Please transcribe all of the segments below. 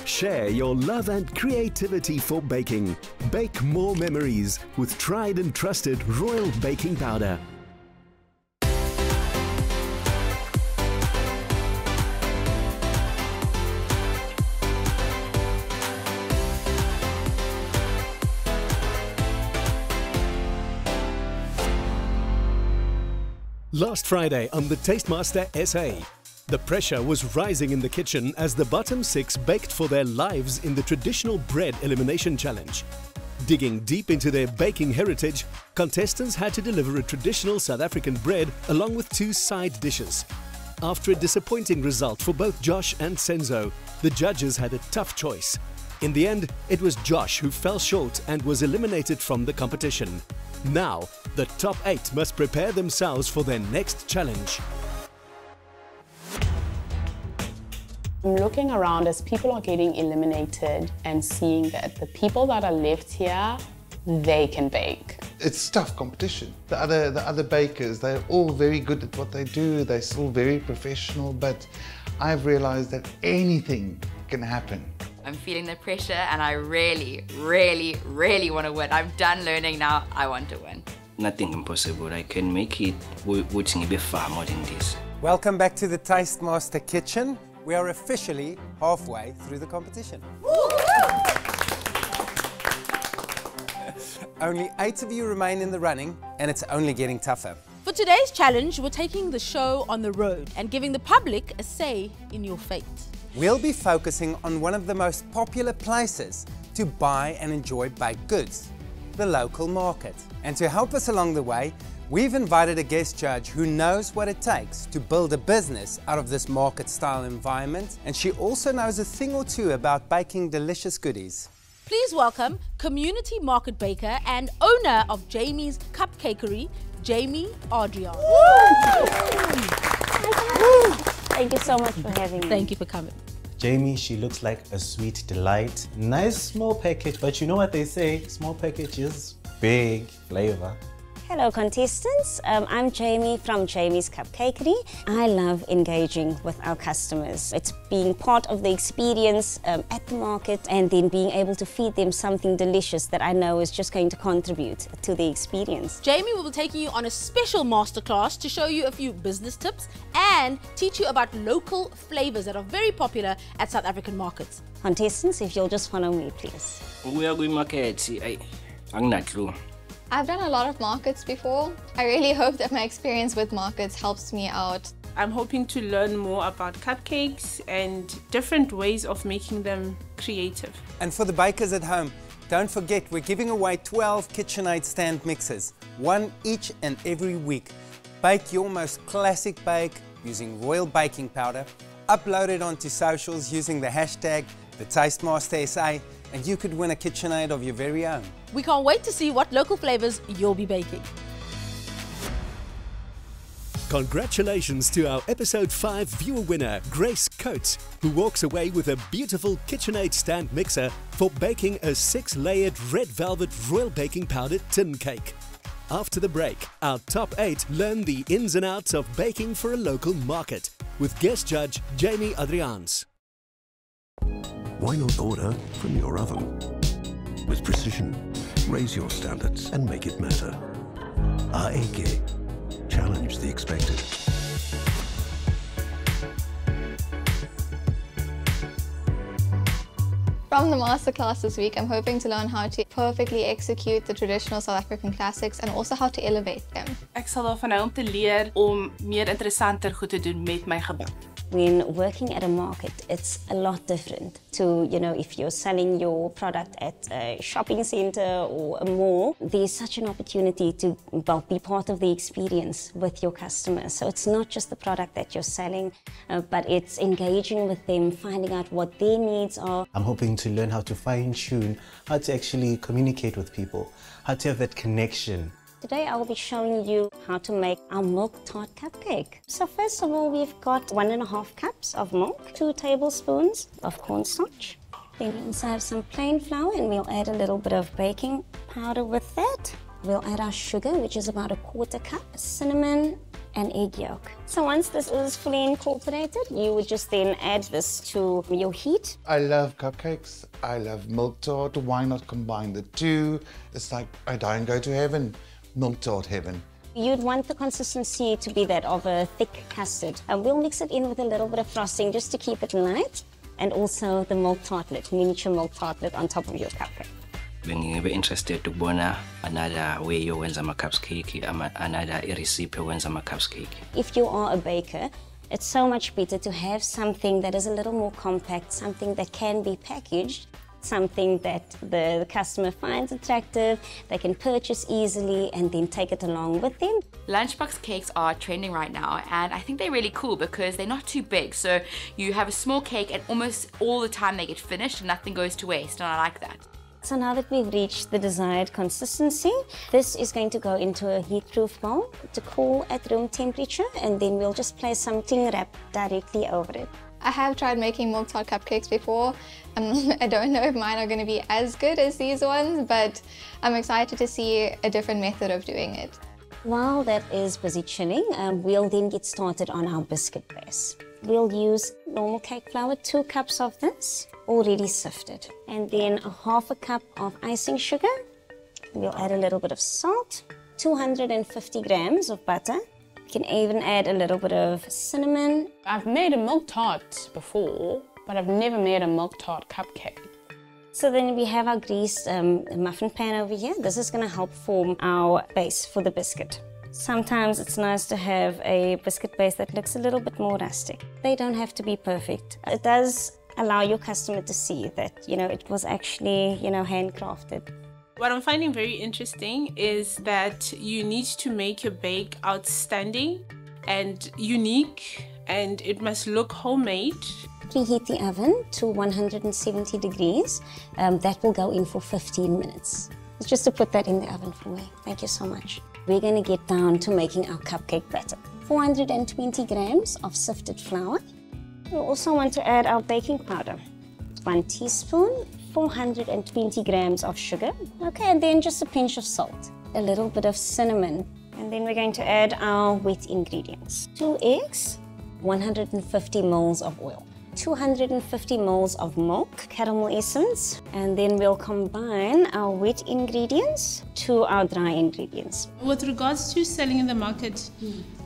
Share your love and creativity for baking. Bake more memories with tried and trusted Royal Baking Powder. Last Friday on the Tastemaster SA, the pressure was rising in the kitchen as the bottom 6 baked for their lives in the traditional bread elimination challenge. Digging deep into their baking heritage, contestants had to deliver a traditional South African bread along with 2 side dishes. After a disappointing result for both Josh and Senzo, the judges had a tough choice. In the end, it was Josh who fell short and was eliminated from the competition. Now, the top 8 must prepare themselves for their next challenge. I'm looking around as people are getting eliminated and seeing that the people that are left here, they can bake. It's tough competition. The other bakers, they're all very good at what they do. They're still very professional, but I've realized that anything can happen. I'm feeling the pressure and I really want to win. I'm done learning now, I want to win. Nothing impossible, I can make it waiting be far more than this. Welcome back to the Tastemaster Kitchen. We are officially halfway through the competition. Only 8 of you remain in the running and it's only getting tougher. For today's challenge, we're taking the show on the road and giving the public a say in your fate. We'll be focusing on one of the most popular places to buy and enjoy baked goods, the local market. And to help us along the way, we've invited a guest judge who knows what it takes to build a business out of this market-style environment, and she also knows a thing or two about baking delicious goodies. Please welcome community market baker and owner of Jamie's Cupcakery, Jamie Adriaans. Thank you so much for having me. Thank you for coming. Jamie, she looks like a sweet delight. Nice small package, but you know what they say, small packages, big flavor. Hello contestants, I'm Jamie from Jamie's Cupcakery. I love engaging with our customers. It's being part of the experience at the market and then being able to feed them something delicious that I know is just going to contribute to the experience. Jamie will be taking you on a special masterclass to show you a few business tips and teach you about local flavors that are very popular at South African markets. Contestants, if you'll just follow me, please. We are going market. I'm not true. I've done a lot of markets before. I really hope that my experience with markets helps me out. I'm hoping to learn more about cupcakes and different ways of making them creative. And for the bakers at home, don't forget we're giving away 12 KitchenAid stand mixers, one each and every week. Bake your most classic bake using Royal Baking Powder, upload it onto socials using the hashtag #TheTastemasterSA, and you could win a KitchenAid of your very own. We can't wait to see what local flavors you'll be baking. Congratulations to our episode 5 viewer winner, Grace Coates, who walks away with a beautiful KitchenAid stand mixer for baking a 6-layered red velvet Royal Baking Powder tin cake. After the break, our top 8 learn the ins and outs of baking for a local market with guest judge Jamie Adriaans. Why not order from your oven? With precision, raise your standards and make it matter. AEG. Challenge the expected. From the masterclass this week, I'm hoping to learn how to perfectly execute the traditional South African classics and also how to elevate them. Ek sal daarvan hou om te leer om meer interessanter goed te doen met my gebak. When working at a market, it's a lot different to, if you're selling your product at a shopping center or a mall. There's such an opportunity to be part of the experience with your customers. So it's not just the product that you're selling, but it's engaging with them, finding out what their needs are. I'm hoping to learn how to fine-tune, how to actually communicate with people, how to have that connection. Today I will be showing you how to make our milk tart cupcake. So first of all, we've got 1.5 cups of milk, 2 tablespoons of cornstarch. Then we also have some plain flour and we'll add a little bit of baking powder with that. We'll add our sugar, which is about 1/4 cup, cinnamon and egg yolk. So once this is fully incorporated, you would just then add this to your heat. I love cupcakes. I love milk tart. Why not combine the two? It's like I die and go to heaven. Milk tart heaven. You'd want the consistency to be that of a thick custard. We'll mix it in with a little bit of frosting just to keep it light, and also the milk tartlet, miniature milk tartlet on top of your cupcake. Bengibe interested to bona another way you wenza ama cupcake, another recipe wenza ama cupcake. If you are a baker, it's so much better to have something that is a little more compact, something that can be packaged, something that the customer finds attractive, they can purchase easily and then take it along with them. Lunchbox cakes are trending right now, and I think they're really cool because they're not too big. So you have a small cake and almost all the time they get finished and nothing goes to waste, and I like that. So now that we've reached the desired consistency, this is going to go into a heat-proof bowl to cool at room temperature, and then we'll just place some cling wrap directly over it. I have tried making milk tart cupcakes before. I don't know if mine are going to be as good as these ones, but I'm excited to see a different method of doing it. While that is busy chilling, we'll then get started on our biscuit base. We'll use normal cake flour, 2 cups of this, already sifted, and then a half a cup of icing sugar. We'll add a little bit of salt, 250 grams of butter. You can even add a little bit of cinnamon. I've made a milk tart before, but I've never made a milk tart cupcake. So then we have our greased muffin pan over here. This is going to help form our base for the biscuit. Sometimes it's nice to have a biscuit base that looks a little bit more rustic. They don't have to be perfect. It does allow your customer to see that, it was actually, handcrafted. What I'm finding very interesting is that you need to make your bake outstanding and unique, and it must look homemade. Preheat the oven to 170 degrees. That will go in for 15 minutes. Just to put that in the oven for me. Thank you so much. We're going to get down to making our cupcake batter. 420 grams of sifted flour. We also want to add our baking powder. 1 teaspoon, 420 grams of sugar. Okay, and then just a pinch of salt. A little bit of cinnamon. And then we're going to add our wet ingredients. 2 eggs, 150 ml of oil. 250 ml of milk, caramel essence, and then we'll combine our wet ingredients to our dry ingredients. With regards to selling in the market,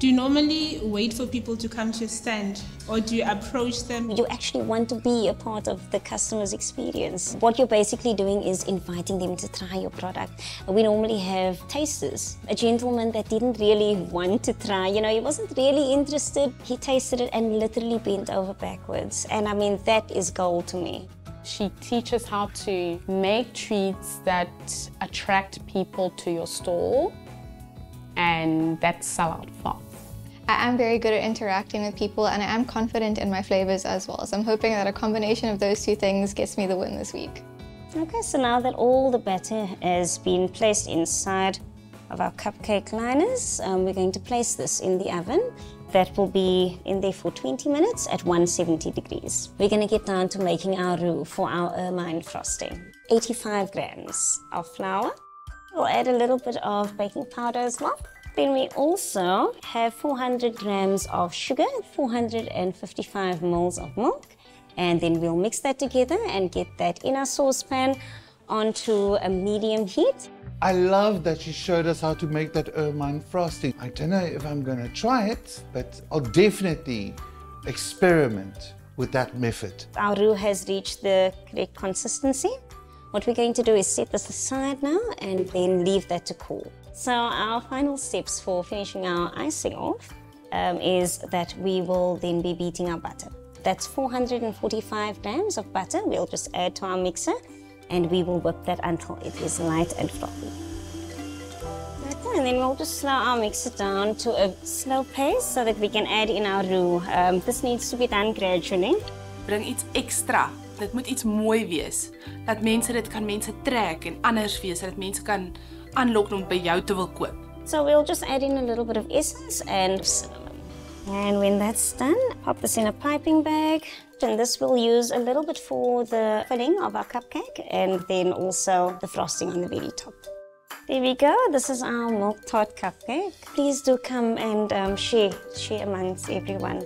do you normally wait for people to come to a stand, or do you approach them? You actually want to be a part of the customer's experience. What you're basically doing is inviting them to try your product. We normally have tasters. A gentleman that didn't really want to try, he wasn't really interested. He tasted it and literally bent over backwards. And I mean, that is gold to me. She teaches how to make treats that attract people to your store and that sell out fast. I am very good at interacting with people, and I am confident in my flavors as well. So I'm hoping that a combination of those two things gets me the win this week. Okay, so now that all the batter has been placed inside of our cupcake liners, we're going to place this in the oven. That will be in there for 20 minutes at 170 degrees. We're going to get down to making our roux for our ermine frosting. 85 grams of flour. We'll add a little bit of baking powder as well. Then we also have 400 grams of sugar, 455 ml of milk, and then we'll mix that together and get that in our saucepan onto a medium heat. I love that she showed us how to make that ermine frosting. I don't know if I'm going to try it, but I'll definitely experiment with that method. Our roux has reached the correct consistency. What we're going to do is set this aside now and then leave that to cool. So our final steps for finishing our icing off is that we will then be beating our butter. That's 445 grams of butter. We'll just add to our mixer and we will whip that until it is light and frothy. Okay, and then we'll just slow our mixer down to a slow pace so that we can add in our roux. This needs to be done gradually. Bring iets extra. Dit moet iets mooi wees. Dat mense dit kan mense trek en anders wees, dat mense kan aanlok om by jou te wil koop. So we'll just add in a little bit of essence and cinnamon. And when that's done, pop this in a piping bag. And this we'll use a little bit for the filling of our cupcake and then also the frosting on the very top. There we go. This is our milk tart cupcake. Please do come and share amongst everyone.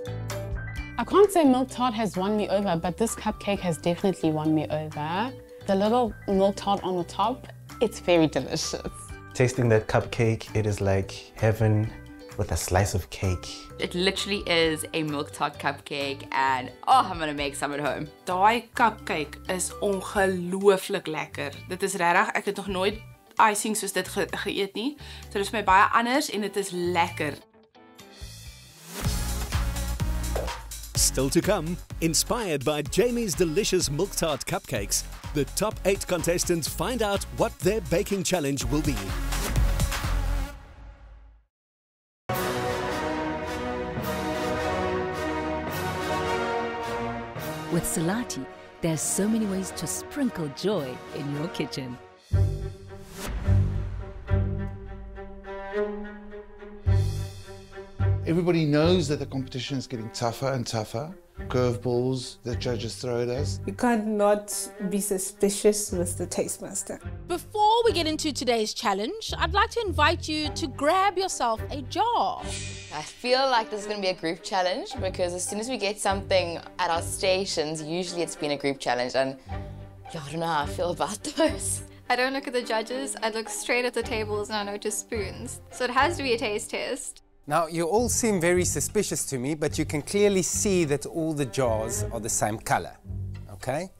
I can't say milk tart has won me over, but this cupcake has definitely won me over. The little milk tart on the top, it's very delicious. Tasting that cupcake, it is like heaven with a slice of cake. It literally is a milk tart cupcake and oh, I'm gonna make some at home. Daai cupcake is ongelooflik lekker. Dit is regtig, ek het nog nooit icing soos dit geëet nie. So dit is vir my baie anders en dit is lekker. Still to come, inspired by Jamie's delicious milk tart cupcakes, the top 8 contestants find out what their baking challenge will be. With Salati, there's so many ways to sprinkle joy in your kitchen. Everybody knows that the competition is getting tougher and tougher. Curveballs the judges throw at us. You can't not be suspicious with the taste master. Before we get into today's challenge, I'd like to invite you to grab yourself a jar. I feel like this is going to be a group challenge because as soon as we get something at our stations, usually it's been a group challenge and yeah, I don't know how I feel about those. I don't look at the judges, I look straight at the tables and I notice spoons. So it has to be a taste test. Now, you all seem very suspicious to me, but you can clearly see that all the jars are the same color, okay?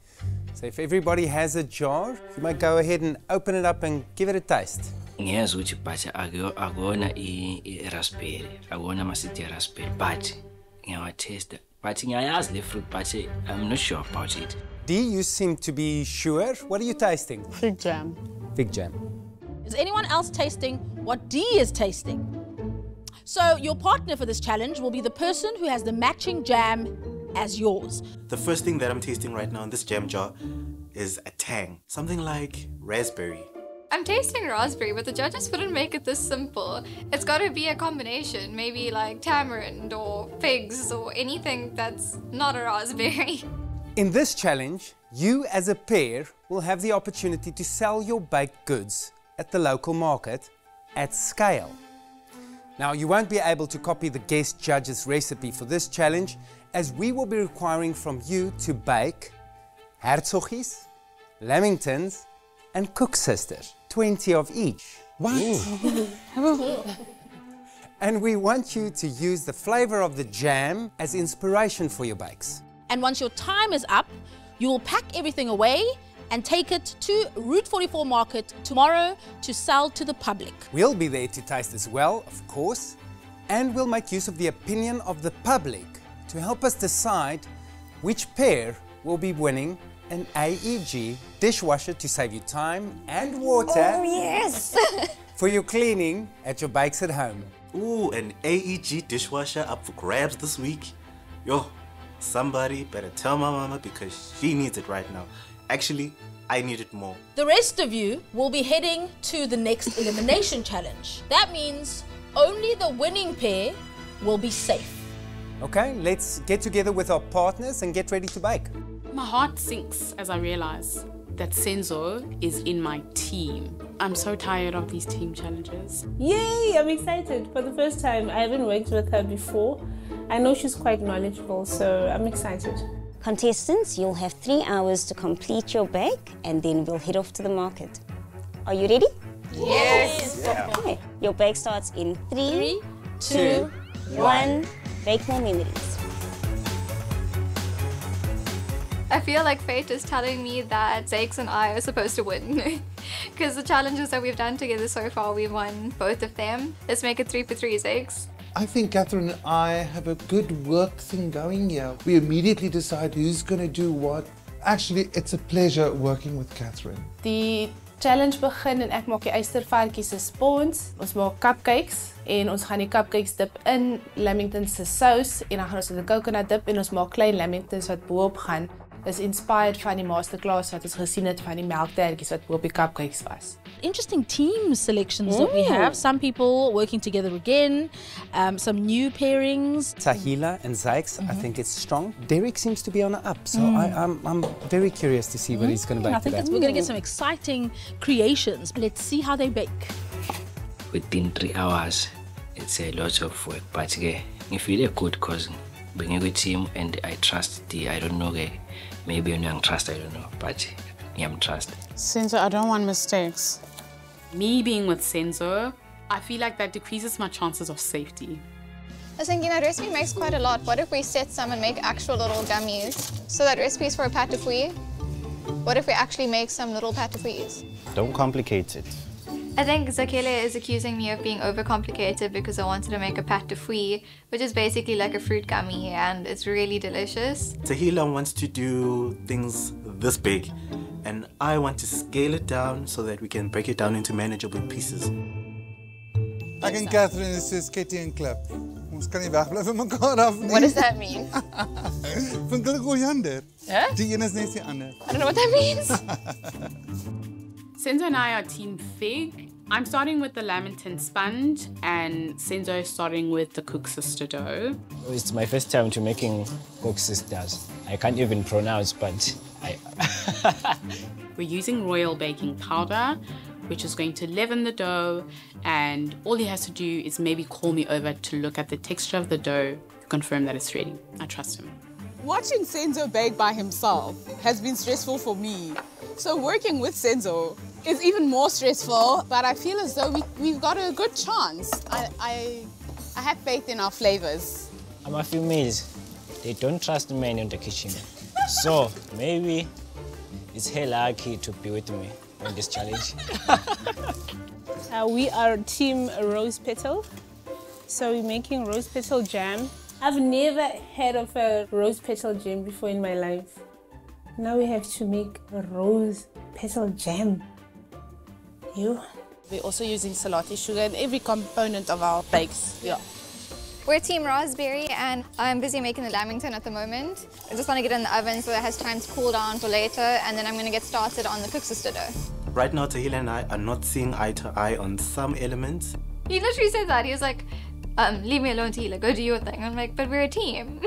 So if everybody has a jar, you might go ahead and open it up and give it a taste. Yes, which patch agona I raspberry. Agona masiti raspberry patch. I taste it. Patching I asked the fruit patch. I'm not sure about it. Dee, you seem to be sure. What are you tasting? Fig jam. Fig jam. Is anyone else tasting what Dee is tasting? So your partner for this challenge will be the person who has the matching jam as yours. The first thing that I'm tasting right now in this jam jar is a tang, something like raspberry. I'm tasting raspberry, but the judges wouldn't make it this simple. It's got to be a combination, maybe like tamarind or figs or anything that's not a raspberry. In this challenge, you as a pair will have the opportunity to sell your baked goods at the local market at scale. Now, you won't be able to copy the guest judge's recipe for this challenge, as we will be requiring from you to bake Herzogies, Lamingtons, and Cook Sisters, 20 of each. What? And we want you to use the flavor of the jam as inspiration for your bakes. And once your time is up, you will pack everything away and take it to Route 44 Market tomorrow to sell to the public. We'll be there to taste as well, of course, and we'll make use of the opinion of the public to help us decide which pair will be winning an AEG dishwasher to save you time and water. Oh, yes! For your cleaning at your bakes at home. Ooh, an AEG dishwasher up for grabs this week. Yo, somebody better tell my mama because she needs it right now. Actually, I need it more. The rest of you will be heading to the next elimination challenge. That means only the winning pair will be safe. Okay, let's get together with our partners and get ready to bake. My heart sinks as I realize that Senzo is in my team. I'm so tired of these team challenges. Yay, I'm excited. For the first time, I haven't worked with her before. I know she's quite knowledgeable, so I'm excited. Contestants, you'll have 3 hours to complete your bake and then we'll head off to the market. Are you ready? Yes! Yeah. Okay. Your bake starts in 3, 2, 1. Bake more memories. I feel like fate is telling me that Zakes and I are supposed to win. Because the challenges that we've done together so far, we've won both of them. Let's make it 3 for 3, Zakes. I think Catherine and I have a good work thing going here. We immediately decide who's going to do what. Actually, it's a pleasure working with Catherine. Die challenge begin en ek maak die eystervarkies se spons. Ons maak cupcakes en ons gaan die cupcakes dip in Lamington se sous en dan gaan ons dit in coconut dip en ons maak klein lamingtons wat bo-op gaan. is inspired van die masterclass wat ons gesien het van die melktertjies wat op die cupcakes was. Interesting team selections that we have. Some people working together again, some new pairings. Tahila and Zykes, I think it's strong. Derek seems to be on the up, so I'm very curious to see what he's going to bake I think today. we're going to get some exciting creations. Let's see how they bake. Within 3 hours, it's a lot of work, but if you're good because being a good team and I trust I don't know, maybe you don't trust, I don't know, but I'm trust. Senzo, I don't want mistakes. Me being with Senzo, I feel like that decreases my chances of safety. I was thinking that recipe makes quite a lot. What if we set some and make actual little gummies? So that recipe's for a pâte de fruits. What if we actually make some little pâte de fruits? Don't complicate it. I think Zakele is accusing me of being overcomplicated because I wanted to make a pâte de fruits, which is basically like a fruit gummy, and it's really delicious. Tahila wants to do things this big, and I want to scale it down so that we can break it down into manageable pieces. Ek en Catherine is soos Ketty en Klip. Ons kan nie wegbly van mekaar af nie. What does that mean? Van hulle Goyander. Huh? Die een is net die ander. I don't know what that means. Senzo and I are Team Fig. I'm starting with the Lamington Sponge and Senzo is starting with the Cook Sister dough. It's my first time to making Cook Sisters. I can't even pronounce, but We're using royal baking powder, which is going to leaven the dough, and all he has to do is maybe call me over to look at the texture of the dough to confirm that it's ready. I trust him. Watching Senzo bake by himself has been stressful for me. So working with Senzo is even more stressful, but I feel as though we've got a good chance. I have faith in our flavors. I'm a female. They don't trust men in the kitchen. So maybe it's her lucky to be with me on this challenge. We are Team Rose Petal. So we're making rose petal jam. I've never heard of a rose petal jam before in my life. Now we have to make a rose petal jam. You? We're also using salati sugar in every component of our bakes. Yeah. We're Team Raspberry, and I'm busy making the Lamington at the moment. I just want to get it in the oven so it has time to cool down for later, and then I'm going to get started on the Cook Sister dough. Right now, Tahila and I are not seeing eye to eye on some elements. He literally said that. He was like, leave me alone, Tahila, go do your thing. I'm like, but we're a team.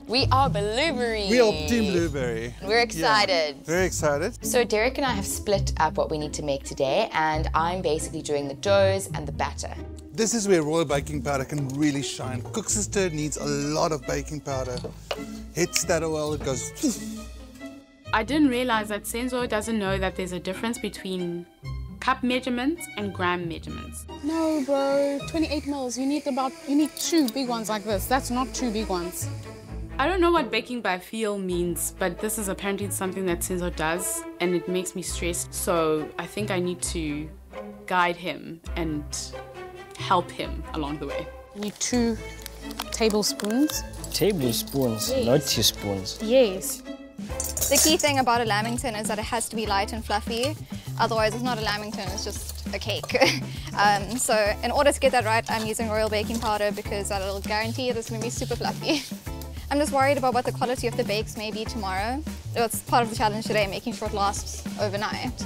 We are Blueberry. We are Team Blueberry. We're excited. Yeah, very excited. So Derek and I have split up what we need to make today, and I'm basically doing the doughs and the batter. This is where royal baking powder can really shine. Cook Sister needs a lot of baking powder. Hits that oil, it goes. I didn't realize that Senzo doesn't know that there's a difference between cup measurements and gram measurements. No, bro, 28 mils. You need 2 big ones like this. That's not 2 big ones. I don't know what baking by feel means, but this is apparently something that Senzo does, and it makes me stressed. So I think I need to guide him and help him along the way. You need 2 tablespoons. Tablespoons, yes. not teaspoons. Yes. The key thing about a Lamington is that it has to be light and fluffy. Otherwise, it's not a Lamington, it's just a cake. So in order to get that right, I'm using royal baking powder because that'll guarantee that it's going to be super fluffy. I'm just worried about what the quality of the bakes may be tomorrow. It's part of the challenge today, making sure it lasts overnight.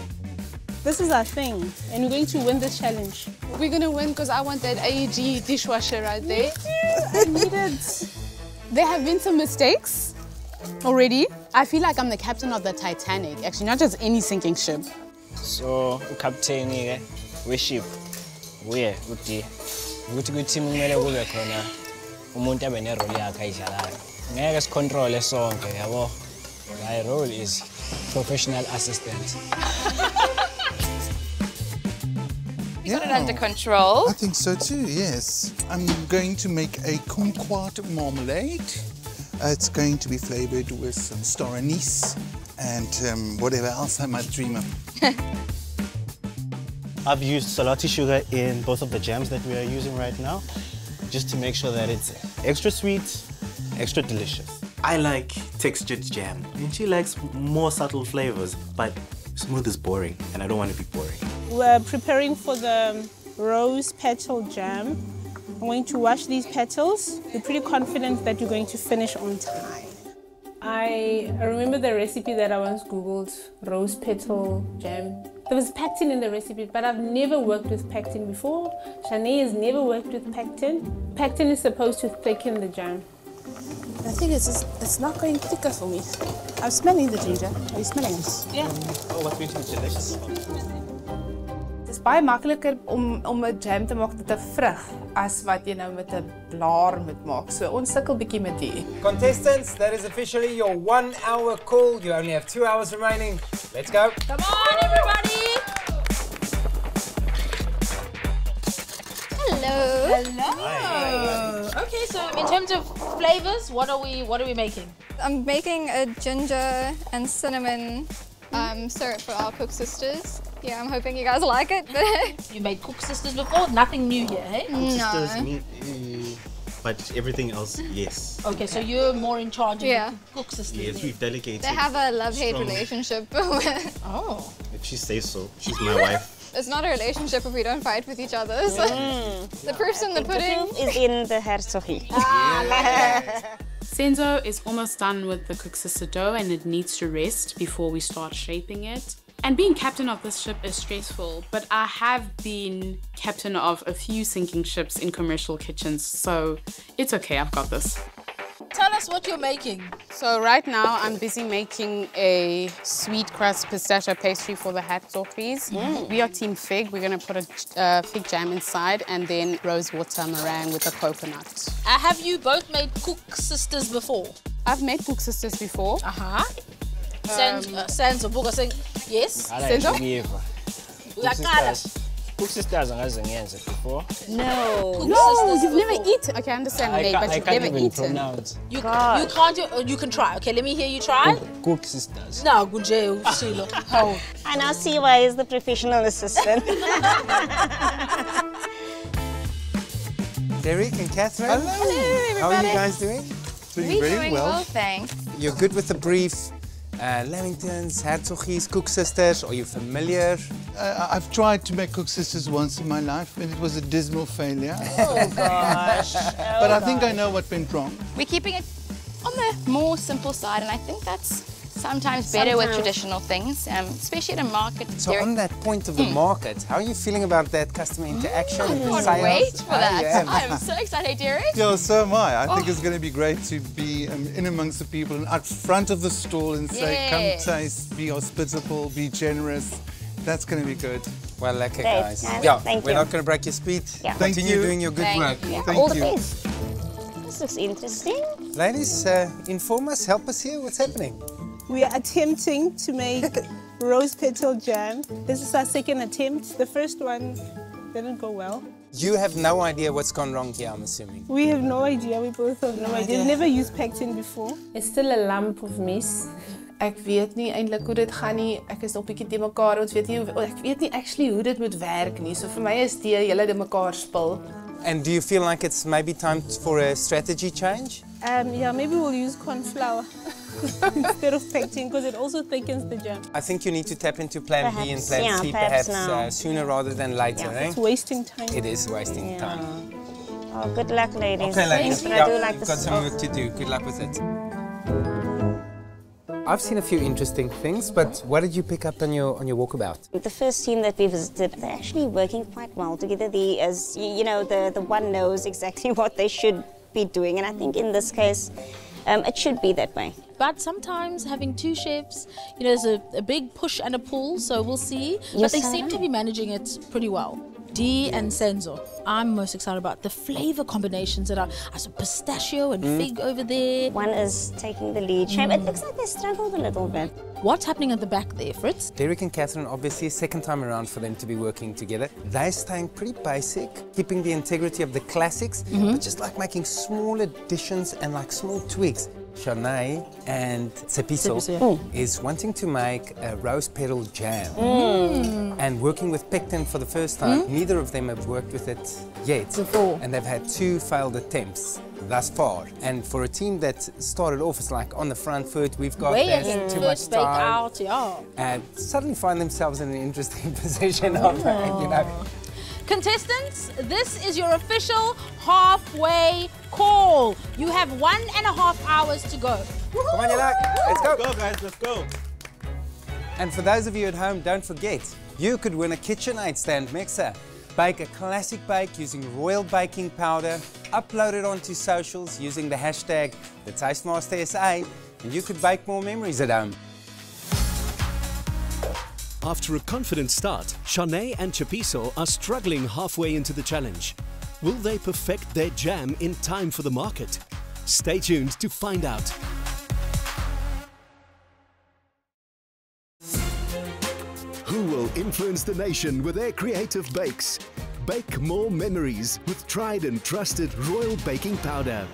This is our thing, and we're going to win this challenge. We're going to win because I want that AEG dishwasher right there. I need it. There have been some mistakes already. I feel like I'm the captain of the Titanic, actually, not just any sinking ship. So, captain we ship, we uti team kumele kube khona umuntu abe ne role yakhe ayidlalayo. Ngeke sicontrol sonke yabo. My role is professional assistant. You got it under control. I think so too, yes. I'm going to make a kumquat marmalade. It's going to be flavored with some star anise and whatever else I might dream of. I've used salati sugar in both of the jams that we are using right now, just to make sure that it's extra sweet, extra delicious. I like textured jam, and she likes more subtle flavors, but smooth is boring, and I don't want to be boring. We're preparing for the rose petal jam. I'm going to wash these petals. We're pretty confident that you're going to finish on time. I remember the recipe that I once googled, rose petal jam. There was pectin in the recipe, but I've never worked with pectin before. Shanae has never worked with pectin. Pectin is supposed to thicken the jam. The thing is, it's not going thicker for me. I'm smelling the ginger. Are you smelling it? Yeah. Oh, what makes it delicious? Het is baie makliker om 'n jam te maak met 'n vrug as wat jy nou met 'n blaar moet maak. So ons sukkel bietjie met die. Contestants, that is officially your 1 hour call. You only have 2 hours remaining. Let's go. Come on, everybody! Hello. Hello. Okay, so in terms of flavors, what are we making? I'm making a ginger and cinnamon syrup for our Cook Sisters. Yeah, I'm hoping you guys like it. You made Cook Sisters before? Nothing new here, hey? No. But everything else, yes. Okay, so you're more in charge of Yeah. the Cook Sisters. Yes, we've delegated. They have a love-hate strong- relationship. Oh. If she says so, she's my wife. It's not a relationship if we don't fight with each other. So the proof's in the pudding. The proof is in the herzogie. Senzo is almost done with the Cook Sister dough and it needs to rest before we start shaping it. And being captain of this ship is stressful, but I have been captain of a few sinking ships in commercial kitchens, so it's okay, I've got this. Tell us what you're making. So right now I'm busy making a sweet crust pistachio pastry for the herzogies. We are team fig. We're going to put a fig jam inside and then rose water meringue with a coconut. Have you both made Cook Sisters before? I've made Cook Sisters before. Senzo, Buga saying yes. Senzo? Cook Sisters angaze ngiyenze before. No. No, you've never eaten. Okay, I understand, I May, can't, but I you've can't never even eaten. pronounce. You can't do, you can try. Okay, let me hear you try. Cook Sisters. No, Gunje, Usilo. How? I now see why he's the professional assistant. Derek and Catherine. Hello, everybody. How are you guys doing? We're doing well, thanks. You're good with the brief. Lamingtons, herzogies, Cook Sisters. Are you familiar? I've tried to make Cook Sisters once in my life and it was a dismal failure. Oh gosh. But I think I know what went wrong. We're keeping it on the more simple side, and I think that's sometimes better with traditional things, especially at a market. So on that point of the market, how are you feeling about that customer interaction? I and can't sales? wait for that. Yeah. I'm so excited, Derek. Yeah, so am I. I think it's going to be great to be in amongst the people and out front of the stall and say, Yes. come taste, be hospitable, be generous. That's going to be good. Well, lekker Great, guys. guys. Yeah, Thank we're you. not going to break your speed. Yeah. Thank Continue you. doing your good work. Yeah, Thank all the you. best. This looks interesting. Ladies, inform us, help us here. What's happening? We are attempting to make rose petal jam. This is our second attempt. The first one didn't go well. You have no idea what's gone wrong here, I'm assuming. We have no idea. We both have no idea. We've never used pectin before. It's still a lump of mess. Ek weet nie eintlik hoe dit gaan nie. Ek is nog bietjie te mekaar. Ons weet nie ek weet nie actually hoe dit moet werk nie. So vir my is die hele de mekaar spul. And do you feel like it's maybe time for a strategy change? Yeah, maybe we'll use corn flour instead of pectin because it also thickens the jam. I think you need to tap into plan B and Perhaps, plan yeah, C perhaps perhaps now. sooner rather than later, eh? It's wasting time. It is wasting time. Oh, good luck, ladies. Okay, ladies. But I do like you've this. got some work to do. Good luck with it. I've seen a few interesting things, but what did you pick up on your walkabout? The first team that we visited, they're actually working quite well together. The one knows exactly what they should be doing, and I think in this case, it should be that way. But sometimes having two chefs, there's a big push and a pull, so we'll see. But Yes, they I seem to know. be managing it pretty well. Dee and Senzo. I'm most excited about the flavor combinations that are some pistachio and fig over there. One is taking the lead. Shame, it looks like they struggled a little bit. What's happening at the back there, Fritz? Derek and Catherine, obviously, second time around for them to be working together. They're staying pretty basic, keeping the integrity of the classics, but just like making small additions and like small tweaks. Shanae and Tsepiso is wanting to make a rose petal jam. And working with pectin for the first time. Neither of them have worked with it yet. Before. And they've had 2 failed attempts thus far. And for a team that started off as like on the front foot, we've got Way this, ahead, too much first bake time. out, yeah. And suddenly find themselves in an interesting position of, Contestants, this is your official halfway call. You have 1.5 hours to go. Come on, Yelak. Let's go. Let's go, guys. Let's go. And for those of you at home, don't forget, you could win a KitchenAid stand mixer. Bake a classic bake using royal baking powder, upload it onto socials using the hashtag #TheTasteMasterSA, and you could bake more memories at home. After a confident start, Shanae and Chapiso are struggling halfway into the challenge. Will they perfect their jam in time for the market? Stay tuned to find out. Who will influence the nation with their creative bakes? Bake more memories with tried and trusted royal baking powder.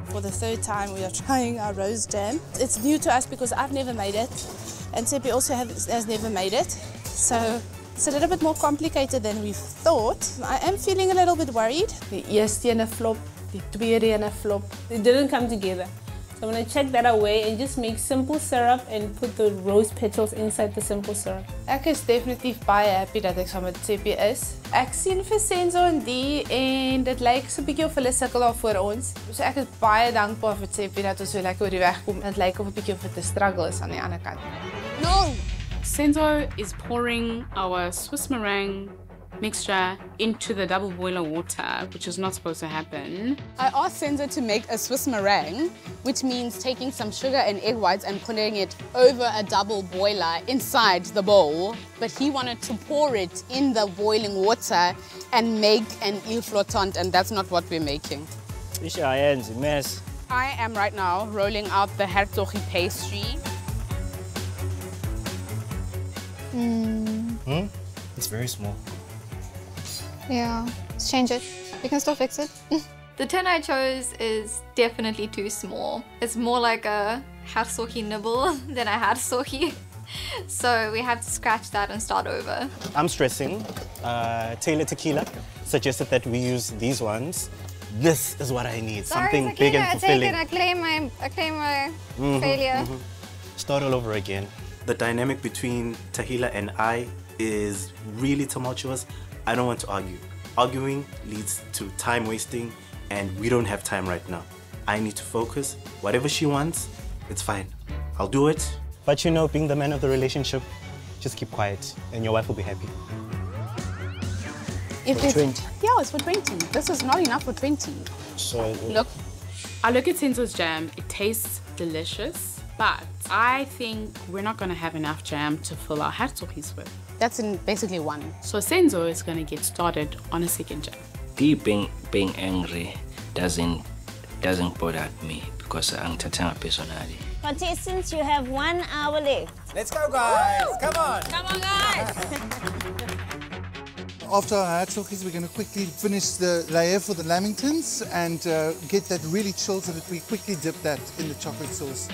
For the third time we are trying our rose jam. It's new to us because I've never made it and Seppi also has never made it. So it's a little bit more complicated than we thought. I am feeling a little bit worried. Die eerste ene flop, die tweede ene flop. It didn't come together. So I'm going to check that away and just make simple syrup and put the rose petals inside the simple syrup. Ek is definitief baie happy dat ek saam met Seppi is. Ek sien vir Senzo en die en dit lyk so 'n bietjie of hulle sukkel daar voor ons. So ek is baie dankbaar vir Seppi dat ons so lekker oor die weg kom. Dit lyk of 'n bietjie of dit 'n struggle is aan die ander kant. No! Senzo is pouring our Swiss meringue mixture into the double boiler water, which is not supposed to happen. I asked Senzo to make a Swiss meringue, which means taking some sugar and egg whites and putting it over a double boiler inside the bowl. But he wanted to pour it in the boiling water and make an île flottante, and that's not what we're making. Mess. I am right now rolling out the herzogi pastry. It's very small. Yeah, let's change it. We can still fix it. The tin I chose is definitely too small. It's more like a herzogi nibble than a herzogi. So we have to scratch that and start over. I'm stressing. Taylor Tequila suggested that we use these ones. This is what I need. Something big and fulfilling. I claim my failure. Start all over again. The dynamic between Tahila and I is really tumultuous. I don't want to argue. Arguing leads to time wasting, and we don't have time right now. I need to focus. Whatever she wants, it's fine. I'll do it. But you know, being the man of the relationship, just keep quiet and your wife will be happy. For 20. Yeah, it's for 20. This is not enough for 20. So Look, I look at Senzo's jam. It tastes delicious, but I think we're not going to have enough jam to fill our herzogis with. That's in basically one. So Senzo is going to get started on a second jam. Being angry doesn't bother me because I'm personally. Contestants, you have 1 hour left. Let's go, guys. Come on. Come on, guys. After our herzogis, we're going to quickly finish the layer for the lamingtons and get that really chilled so that we quickly dip that in the chocolate sauce.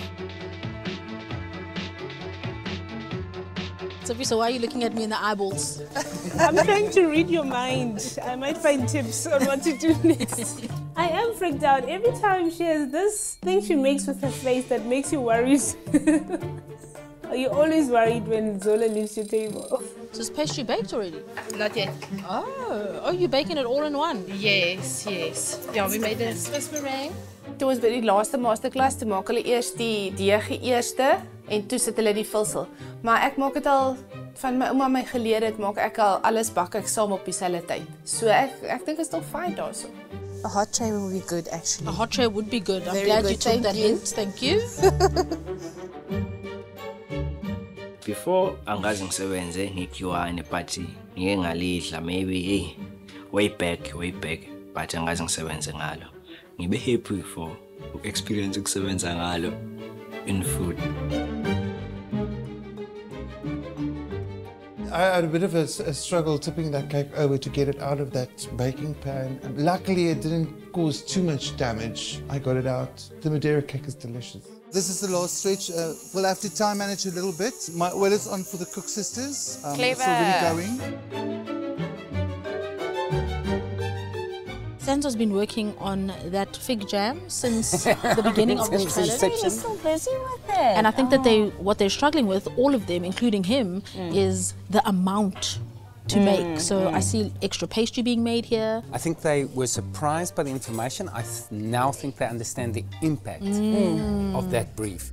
So why are you looking at me in the eyeballs? I'm trying to read your mind. I might find tips on what to do next. I am freaked out. Every time she has this thing she makes with her face that makes you worried. Are you always worried when Zola leaves your table? So is pastry baked already? Not yet. Oh, you're baking it all in one? Yes. Ja, we made a Swiss meringue. Toe ons by die laaste masterclass te maak hulle eers die deeg eerste en toe sit hulle die vulsel. Maar ek maak dit al van my ouma my geleer het, maak ek al alles bak ek saam op dieselfde tyd. So ek dink is nog fyn daarso. A hot tray will be good, actually. A hot tray would be good. I'm Very glad good. you took Thank that you. hint. Thank you. Before angazi ngisebenze ngikiwa in a party, ngike ngalidla maybe way back, but angazi ngisebenze ngalo. Ngibe happy for experience ukusebenza ngalo in food. I had a bit of a struggle tipping that cake over to get it out of that baking pan. And luckily, it didn't cause too much damage. I got it out. The Madeira cake is delicious. This is the last stretch. We'll have to time manage a little bit. My oil is on for the Cook Sisters. It's already going. Senzo's been working on that fig jam since the beginning of this challenge. He's so busy with it. And I think that what they're struggling with, all of them, including him, is the amount to make. So I see extra pastry being made here. I think they were surprised by the information. I now think they understand the impact of that brief.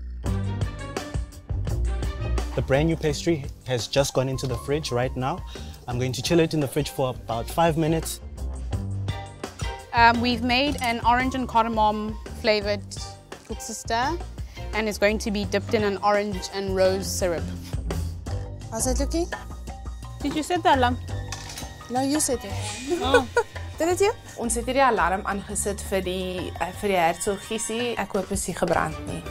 The brand new pastry has just gone into the fridge right now. I'm going to chill it in the fridge for about 5 minutes. We've made an orange and cardamom flavored koeksister, and it's going to be dipped in an orange and rose syrup. How's it looking? Did you set the alarm? No, you set it. Oh. Did it you? Ons het hier die alarm aangesit vir die hertsoggiesie. Ek hoop is nie gebrand nie.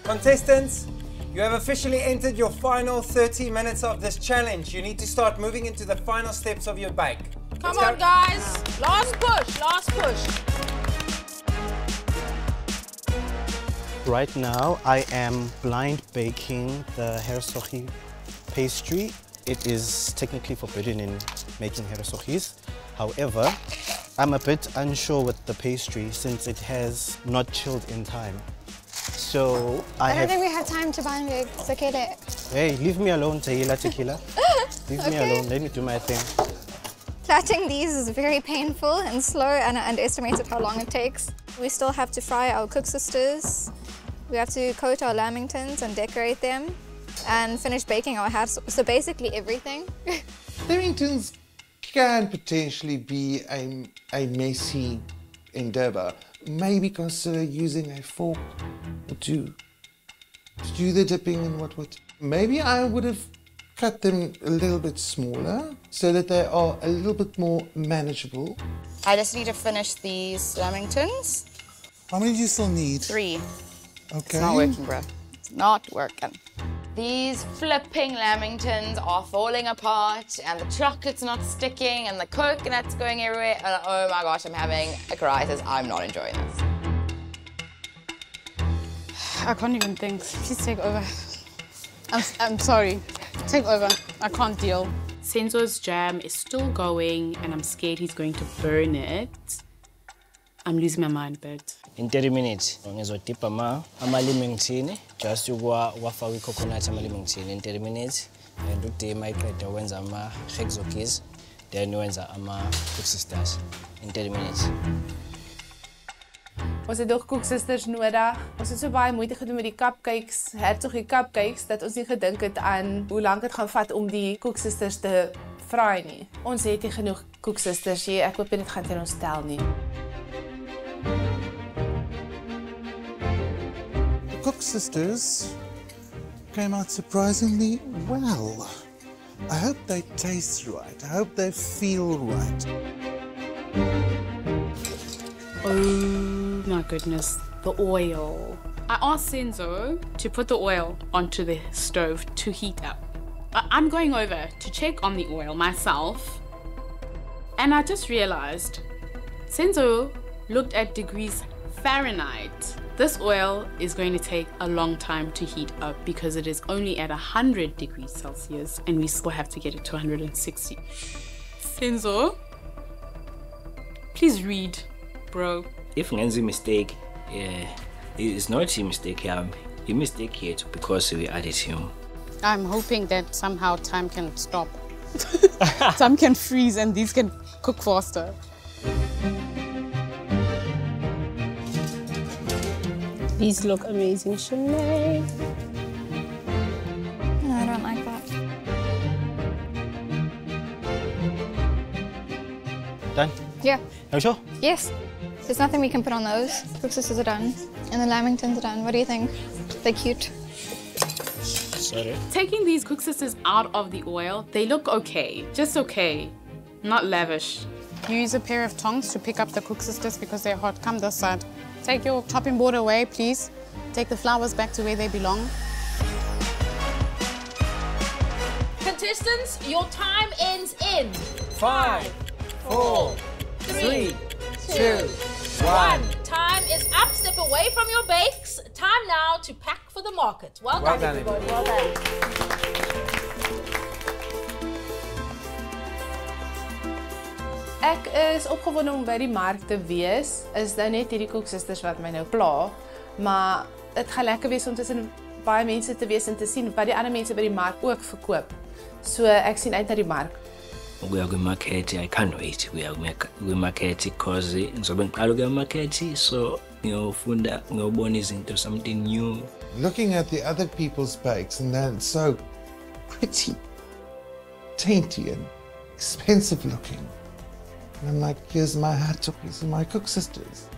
Contestants, you have officially entered your final 30 minutes of this challenge. You need to start moving into the final steps of your bake. Come on, guys. Last push, last push. Right now, I am blind baking the hersogi pastry. It is technically forbidden in making hersogies. However, I'm a bit unsure with the pastry since it has not chilled in time. So I don't think we have time to bind it. It's okay. Hey, leave me alone, Tequila. Leave me alone. Let me do my thing. Plaiting these is very painful and slow, and I underestimated how long it takes. We still have to fry our koeksisters. We have to coat our lamingtons and decorate them, and finish baking our hats. So basically everything. Lamingtons can potentially be a messy endeavor. Maybe consider using a fork or two to do the dipping and what. Maybe I would have cut them a little bit smaller so that they are a little bit more manageable. I just need to finish these lamingtons. How many do you still need? 3. Okay. It's not working, bro. It's not working. These flipping lamingtons are falling apart, and the chocolate's not sticking, and the coconut's going everywhere. And oh my gosh, I'm having a crisis. I'm not enjoying this. I can't even think. Please take over. I'm sorry. Take over. I can't deal. Senzo's jam is still going, and I'm scared he's going to burn it. I'm losing my mind a bit. In 30 minutes, ngizodipha ama-lamington, just wafaka coconut ama-lamington in 30 minutes, and ude mayiqeda wenza ama-hexokis, then wenza ama-koeksisters in 30 minutes. Ons het nog koeksisters nodig. Ons het so baie moeite gedoen met die cupcakes, hertsogie cupcakes, dat ons nie gedink het aan hoe lank het gaan vat om die koeksisters te fry nie. Ons het nie genoeg koeksisters hier. Ek hoop dit gaan teen ons tel nie. The Cooksisters came out surprisingly well. I hope they taste right. I hope they feel right. Oh my goodness, the oil. I asked Senzo to put the oil onto the stove to heat up. I'm going over to check on the oil myself, and I just realized Senzo looked at degrees Fahrenheit. This oil is going to take a long time to heat up because it is only at 100 degrees Celsius, and we still have to get it to 160. Senzo, please read, bro. If ngenza a mistake, it's not a mistake here. A mistake here because we added him. I'm hoping that somehow time can stop. Time can freeze and these can cook faster. These look amazing, Shanae. No, I don't like that. Done? Yeah. Are you sure? Yes. There's nothing we can put on those. Cooksisters are done. And the lamingtons are done. What do you think? They're cute. Sorry. Taking these cooksisters out of the oil, they look okay. Just okay. Not lavish. Use a pair of tongs to pick up the cooksisters because they're hot. Come this side. Take your chopping board away, please. Take the flowers back to where they belong. Contestants, your time ends in 5, 4, 3, 2, 1. Time is up. Step away from your bakes. Time now to pack for the market. Well done, everybody. Well done. Ek is opgewonde om by die mark te wees. Is nou net hierdie koeksisters wat my nou pla, maar dit gaan lekker wees om tussen baie mense te wees en te sien wat die ander mense by die mark ook verkoop. So ek sien uit na die mark. We are going market. I can't wait. We are going market because ngizobe ngiqala ukuya market, so ngiyofunda ngiyobona izinto, something new. Looking at the other people's bakes and they're so pretty, dainty and expensive looking. And I'm like, here's my hat top, these are my cook sisters.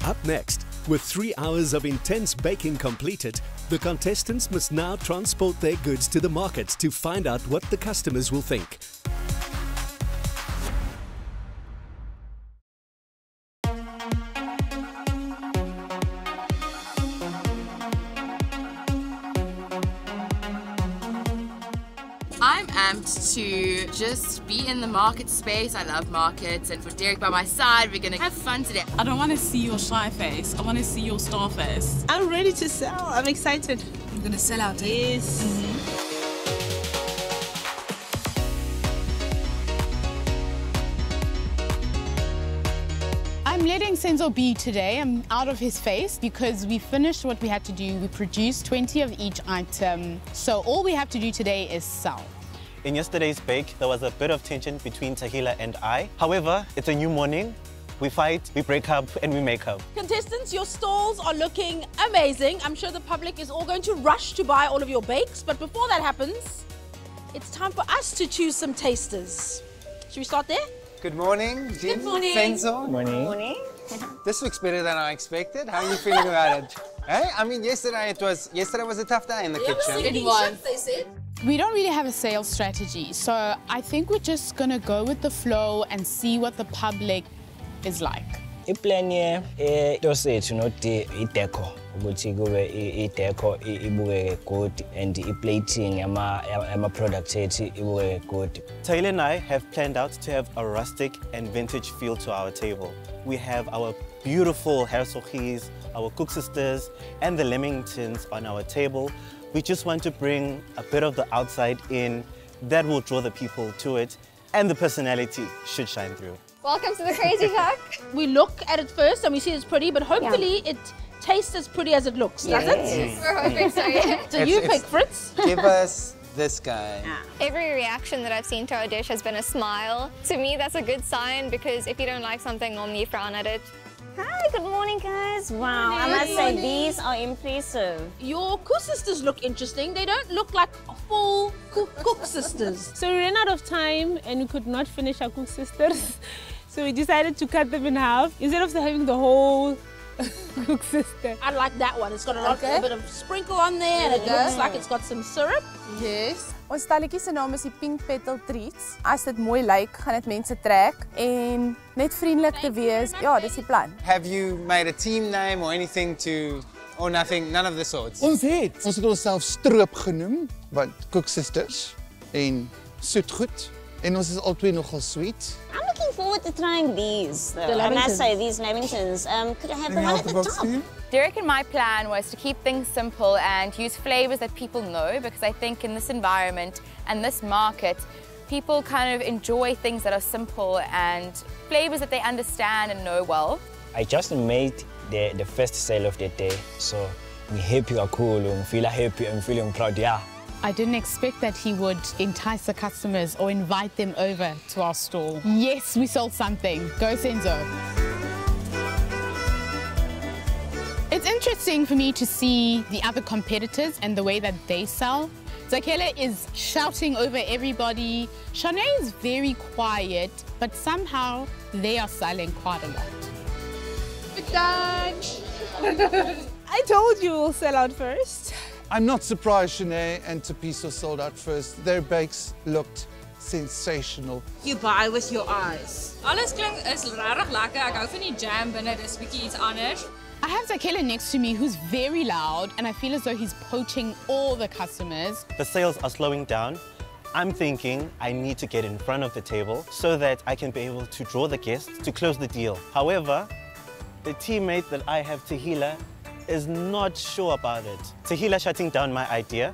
Up next, with 3 hours of intense baking completed, the contestants must now transport their goods to the market to find out what the customers will think. I'm amped to just be in the market space. I love markets, and with Derek by my side, we're gonna have fun today. I don't want to see your shy face. I want to see your star face. I'm ready to sell. I'm excited. You're gonna sell out. Yes. I'm letting Senzo be today. I'm out of his face because we finished what we had to do. We produced 20 of each item. So all we have to do today is sell. In yesterday's bake, there was a bit of tension between Tahila and I. However, it's a new morning. We fight, we break up, and we make up. Contestants, your stalls are looking amazing. I'm sure the public is all going to rush to buy all of your bakes. But before that happens, it's time for us to choose some tasters. Should we start there? Good morning, Jim. Good morning. Senzo. Morning. Morning. This looks better than I expected. How are you feeling about it? Hey, I mean, yesterday was a tough day in the kitchen. It was. We don't really have a sales strategy, so I think we're just gonna go with the flow and see what the public is like. Iplan ye tosethu nothi ideco ukuthi kube ideco ibukeke good and iplating ama products ethu ibukeke good. Tahila and I have planned out to have a rustic and vintage feel to our table. We have our beautiful hersogies, our cook sisters, and the Lamingtons on our table. We just want to bring a bit of the outside in that will draw the people to it, and the personality should shine through. Welcome to the Crazy Shack. We look at it first and we see it's pretty, but hopefully it tastes as pretty as it looks, does it? We're hoping so, yeah. So you pick, Fritz. Give us this guy. Every reaction that I've seen to our dish has been a smile. To me, that's a good sign because if you don't like something, normally you frown at it. Hi, good morning, guys. Wow, I must say these are impressive. Your cook sisters look interesting. They don't look like full cook sisters. So we ran out of time and we could not finish our cook sisters. So we decided to cut them in half instead of having the whole cook sister. I like that one. It's got a bit of sprinkle on there and it looks like it's got some syrup. Yes. Ons stalletjie se naam is die Pink Petal Treats. As dit mooi lyk, gaan dit mense trek en net vriendelik te wees. Ja, dis die plan. Have you made a team name or anything to, or nothing, none of the sorts? Ons het onsself stroop genoem, want cook sisters en soetgoed. En ons is albei nogal sweet. I'm looking forward to trying these. Though. I must say, these Lamingtons. Could I have the one at the top? Derek and my plan was to keep things simple and use flavors that people know, because I think in this environment and this market, people kind of enjoy things that are simple and flavors that they understand and know well. I just made the first sale of the day, so I'm happy, cool, I'm feeling happy, I'm feeling proud, yeah. I didn't expect that he would entice the customers or invite them over to our stall. Yes, we sold something. Go Senzo. It's interesting for me to see the other competitors and the way that they sell. Zakele is shouting over everybody. Shanae is very quiet, but somehow they are selling quite a lot. Good done. I told you we'll sell out first. I'm not surprised Shanae and Tapiso sold out first. Their bakes looked sensational. You buy with your eyes. Alles klink is regtig lekker. Ek hou van die jam binne, dis bietjie iets anders. I have Zakele next to me who's very loud and I feel as though he's poaching all the customers. The sales are slowing down. I'm thinking I need to get in front of the table so that I can be able to draw the guests to close the deal. However, the teammate that I have, Tahila, is not sure about it. Tahila shutting down my idea,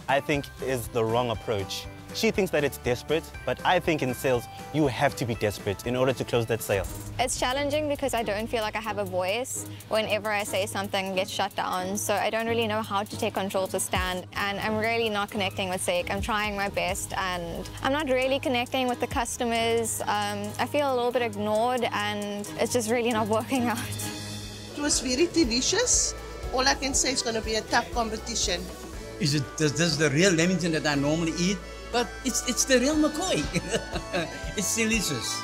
I think, is the wrong approach. She thinks that it's desperate, but I think in sales, you have to be desperate in order to close that sale. It's challenging because I don't feel like I have a voice. Whenever I say something, it gets shut down. So I don't really know how to take control to stand. And I'm really not connecting with Sake. I'm trying my best and I'm not really connecting with the customers. I feel a little bit ignored and it's just really not working out. It was very delicious. All I can say is going to be a tough competition. This is the real Lamington that I normally eat, but it's the real McCoy. It's delicious.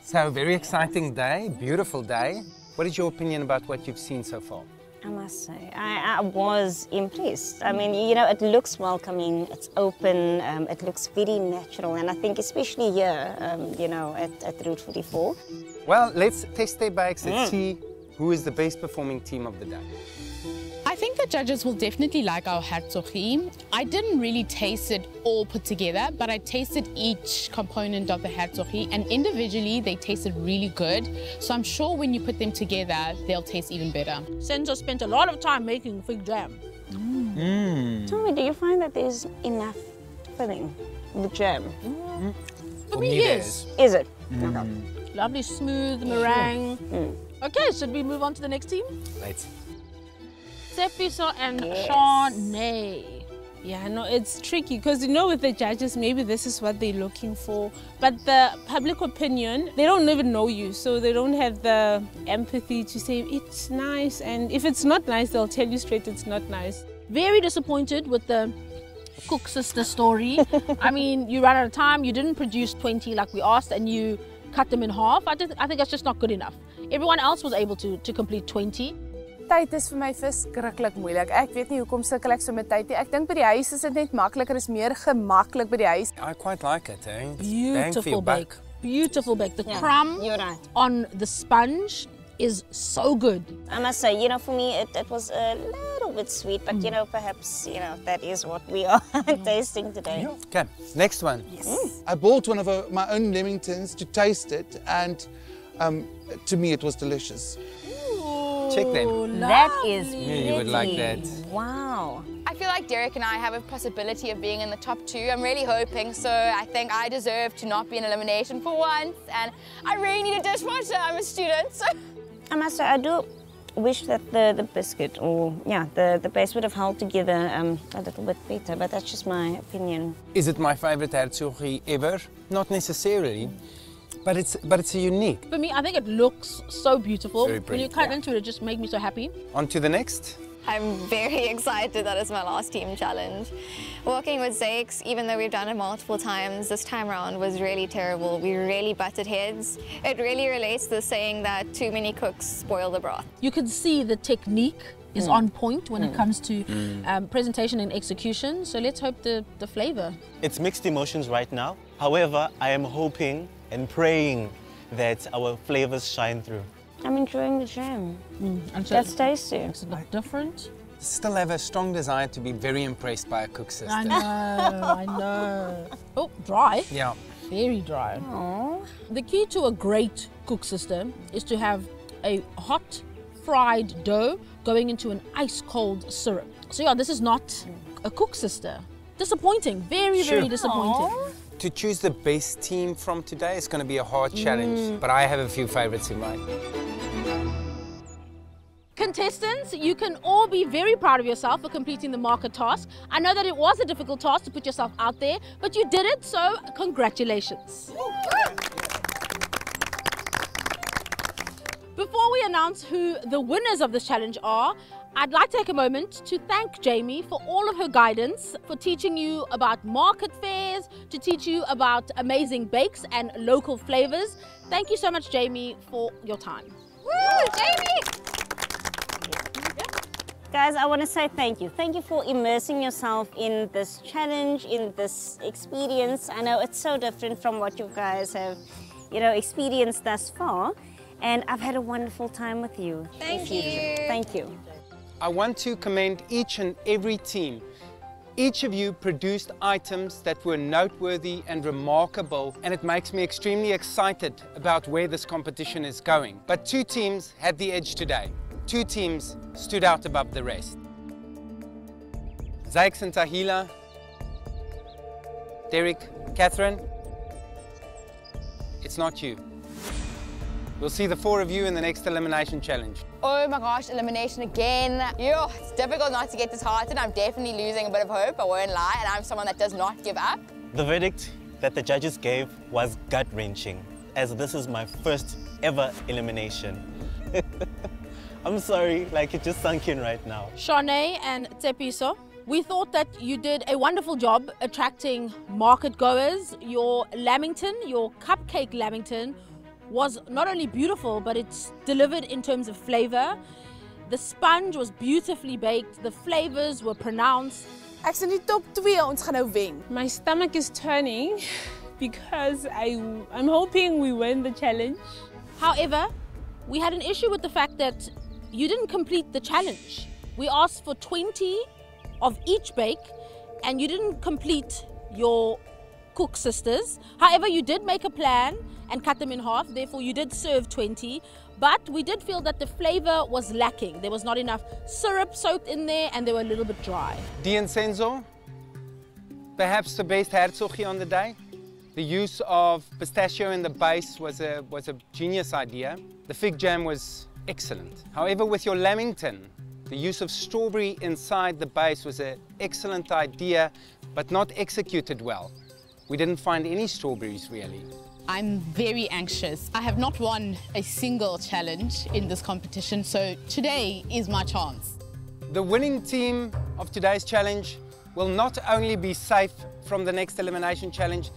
So, very exciting day, beautiful day. What is your opinion about what you've seen so far? I must say, I was impressed. I mean, you know, it looks welcoming, it's open, it looks very natural, and I think especially here, you know, at Route 44. Well, let's test their bakes and see who is the best performing team of the day. I think the judges will definitely like our herzogie. I didn't really taste it all put together, but I tasted each component of the herzogie, and individually they tasted really good. So I'm sure when you put them together, they'll taste even better. Senzo spent a lot of time making fig jam. Tell me, do you find that there's enough filling in the jam? For me, yes. Is it? Okay. Lovely smooth meringue. Okay, should we move on to the next team? Let's. Sepiso and Shawnee. Yeah, no, it's tricky because, you know, with the judges, maybe this is what they're looking for. But the public opinion, they don't even know you, so they don't have the empathy to say it's nice. And if it's not nice, they'll tell you straight it's not nice. Very disappointed with the Cook Sister story. I mean, you ran out of time, you didn't produce 20 like we asked, and you cut them in half. I think that's just not good enough. Everyone else was able to complete 20. Tyd is vir my verskriklik moeilik. Ek weet nie hoekom sukkel ek so met tyd nie. Ek dink by die huis is dit net makliker, is meer gemaklik by die huis. I quite like it, eh? Beautiful bake. Beautiful bake. The crumb on the sponge is so good. I must say, you know, for me, it was a little bit sweet, but, you know, perhaps, you know, that is what we are tasting today. Okay, next one. Yes. I bought one of my own Lamingtons to taste it, and to me it was delicious. Check them. That is You would like that. Wow. I feel like Derek and I have a possibility of being in the top 2. I'm really hoping, so I think I deserve to not be in elimination for once, and I really need a dishwasher. I'm a student, so... I must say, I do wish that the biscuit, or yeah, the base would have held together a little bit better, but that's just my opinion. Is it my favorite herzogie ever? Not necessarily. But it's a unique. For me, I think it looks so beautiful. Very when you pretty, cut into it, it just made me so happy. On to the next. I'm very excited that it's my last team challenge. Working with Zakes, even though we've done it multiple times, this time around was really terrible. We really butted heads. It really relates to the saying that too many cooks spoil the broth. You can see the technique is on point when it comes to presentation and execution. So let's hope the flavor. It's mixed emotions right now. However, I am hoping and praying that our flavors shine through. I'm enjoying the jam. And so that's tasty. It's a bit different. Still have a strong desire to be very impressed by a cook sister. I know, I know. Oh, dry. Yeah. Very dry. Aww. The key to a great cook sister is to have a hot fried dough going into an ice cold syrup. So yeah, this is not a cook sister. Disappointing, very, very disappointing. Aww. To choose the best team from today is going to be a hard challenge, but I have a few favorites in mind. Contestants, you can all be very proud of yourself for completing the market task. I know that it was a difficult task to put yourself out there, but you did it, so congratulations. Before we announce who the winners of this challenge are, I'd like to take a moment to thank Jamie for all of her guidance, for teaching you about market fairs, to teach you about amazing bakes and local flavors. Thank you so much, Jamie, for your time. Woo, Jamie! Guys, I want to say thank you. Thank you for immersing yourself in this challenge, in this experience. I know it's so different from what you guys have, you know, experienced thus far. And I've had a wonderful time with you. Thank you. Thank you. I want to commend each and every team. Each of you produced items that were noteworthy and remarkable, and it makes me extremely excited about where this competition is going. But 2 teams had the edge today. 2 teams stood out above the rest. Zakes and Tahila, Derek, Catherine, it's not you. We'll see the 4 of you in the next elimination challenge. Oh my gosh, elimination again. Yo, it's difficult not to get disheartened. I'm definitely losing a bit of hope, I won't lie, and I'm someone that does not give up. The verdict that the judges gave was gut-wrenching, as this is my first ever elimination. I'm sorry, like it just sunk in right now. Shanae and Tsepiso, we thought that you did a wonderful job attracting market goers. Your Lamington, your Cupcake Lamington, was not only beautiful, but it's delivered in terms of flavor. The sponge was beautifully baked, the flavors were pronounced. Ek's in die top 2, ons gaan nou wen. My stomach is turning because I'm hoping we win the challenge. However, we had an issue with the fact that you didn't complete the challenge. We asked for 20 of each bake and you didn't complete your cook sisters. However, you did make a plan and cut them in half, therefore you did serve 20, but we did feel that the flavor was lacking. There was not enough syrup soaked in there and they were a little bit dry. Senzo, perhaps the best herzoggie on the day. The use of pistachio in the base was a genius idea. The fig jam was excellent. However, with your Lamington, the use of strawberry inside the base was an excellent idea, but not executed well. We didn't find any strawberries, really. I'm very anxious. I have not won a single challenge in this competition, so today is my chance. The winning team of today's challenge will not only be safe from the next elimination challenge,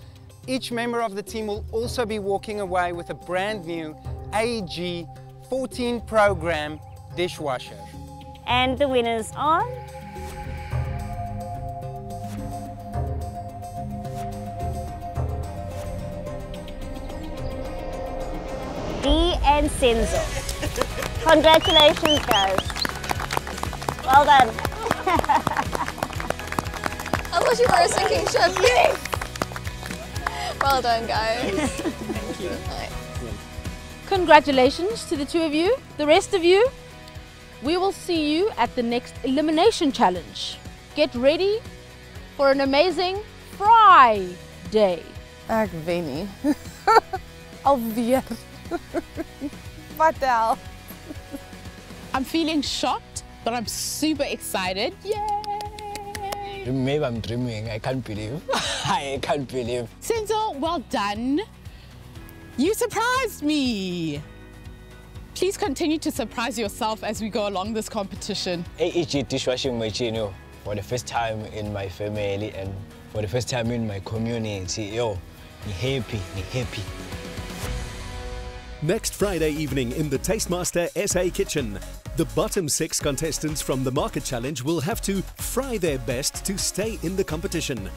each member of the team will also be walking away with a brand new AEG 14 program dishwasher. And the winners are... Dee and Senzo. Congratulations, guys. Well done. I thought you were a sinking ship. Yes! Well done, guys. Thank you. Congratulations to the 2 of you. The rest of you, we will see you at the next elimination challenge. Get ready for an amazing Friday. Ek wen nie. Alweer. Vertel. I'm feeling shocked, but I'm super excited. Yay! Maybe I'm dreaming. I can't believe. I can't believe. Senzo, well done. You surprised me. Please continue to surprise yourself as we go along this competition. AEG dishwashing machine, for the first time in my family and for the first time in my community. Yo, me happy. Next Friday evening in the Tastemaster SA kitchen, the bottom 6 contestants from the Market Challenge will have to fry their best to stay in the competition.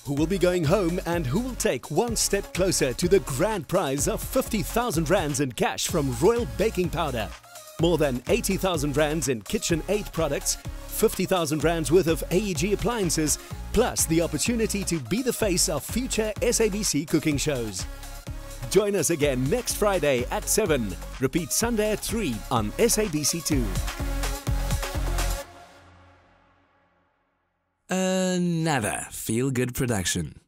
Who will be going home and who will take one step closer to the grand prize of 50,000 rands in cash from Royal Baking Powder. More than 80,000 rands in KitchenAid products, 50,000 rands worth of AEG appliances, plus the opportunity to be the face of future SABC cooking shows. Join us again next Friday at 7. Repeat Sunday at 3 on SABC2. Another feel-good production.